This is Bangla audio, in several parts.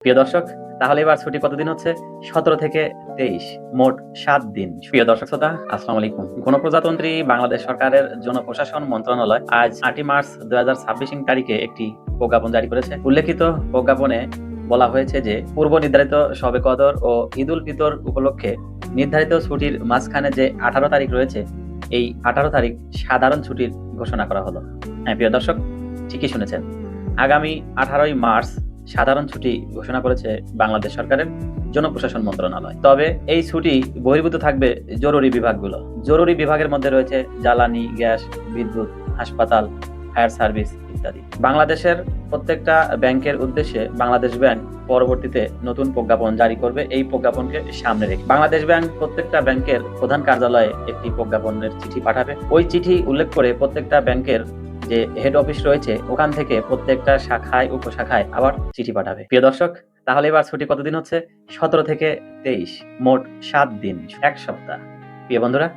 প্রিয় দর্শক, তাহলে এবার ছুটি কতদিন হচ্ছে? ১৭ থেকে ২৩, মোট ৭ দিন। প্রিয় দর্শক শ্রোতা, আসসালামু আলাইকুম। গণপ্রজাতন্ত্রী বাংলাদেশ সরকারের জনপ্রশাসন মন্ত্রণালয় আজ ৮ই মার্চ ২০২৬ তারিখে একটি প্রজ্ঞাপন জারি করেছে। উল্লেখিত প্রজ্ঞাপনে বলা হয়েছে যে পূর্ব নির্ধারিত শবে কদর ও ঈদ উল ফিতর উপলক্ষে নির্ধারিত ছুটির মাঝখানে যে ১৮ তারিখ রয়েছে, এই ১৮ তারিখ সাধারণ ছুটির ঘোষণা করা হলো। হ্যাঁ, প্রিয় দর্শক, ঠিকই শুনেছেন। আগামী ১৮ই মার্চ সাধারণ ছুটি ঘোষণা করেছে বাংলাদেশ সরকারের জনপ্রশাসন মন্ত্রণালয়। তবে এই ছুটি বহির্ভূত থাকবে জরুরি বিভাগগুলো। জরুরি বিভাগের মধ্যে রয়েছে জ্বালানি, গ্যাস, বিদ্যুৎ, হাসপাতাল, ফায়ার সার্ভিস ইত্যাদি। বাংলাদেশের প্রত্যেকটা ব্যাংকের উদ্দেশ্যে বাংলাদেশ ব্যাংক পরবর্তীতে নতুন প্রজ্ঞাপন জারি করবে। এই প্রজ্ঞাপনকে সামনে রেখে বাংলাদেশ ব্যাংক প্রত্যেকটা ব্যাংকের প্রধান কার্যালয়ে একটি প্রজ্ঞাপনের চিঠি পাঠাবে। ওই চিঠি উল্লেখ করে প্রত্যেকটা ব্যাংকের যে হেড অফিস রয়েছে ওখান থেকে প্রত্যেকটা শাখায় উপশাখায় আবার চিঠি পাঠাবে। প্রিয় দর্শক, তাহলে এবার ছুটি কতদিন হচ্ছে? ১৭ থেকে ২৩, মোট ৭ দিন, ১ সপ্তাহ। প্রিয় বন্ধুরা,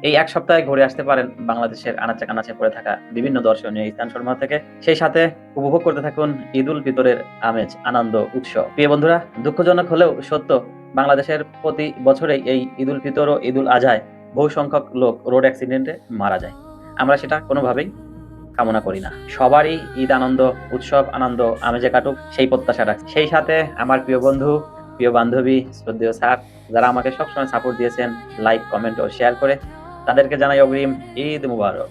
এই ১ সপ্তাহে ঘুরে আসতে পারেন বাংলাদেশের আনাচে কানাচে পড়ে থাকা বিভিন্ন দর্শনীয় স্থানসমূহ থেকে। সেই সাথে উপভোগ করতে থাকুন ঈদ উল ফিতরের আমেজ, আনন্দ, উৎসব। প্রিয় বন্ধুরা, দুঃখজনক হলেও সত্য, বাংলাদেশের প্রতি বছরেই এই ঈদ উল ফিতর ও ঈদ উল আজহায় বহু সংখ্যক লোক রোড অ্যাক্সিডেন্টে মারা যায়। আমরা সেটা কোনোভাবেই কামনা করি না। সবারই ঈদ আনন্দ, উৎসব আনন্দ আমেজে কাটুক, সেই প্রত্যাশা রাখছি। সেই সাথে আমার প্রিয় বন্ধু, প্রিয় বান্ধবী, শ্রদ্ধেয় স্যার, যারা আমাকে সবসময় সাপোর্ট দিয়েছেন লাইক, কমেন্ট ও শেয়ার করে, তাদেরকে জানাই অগ্রিম ঈদ মুবারক।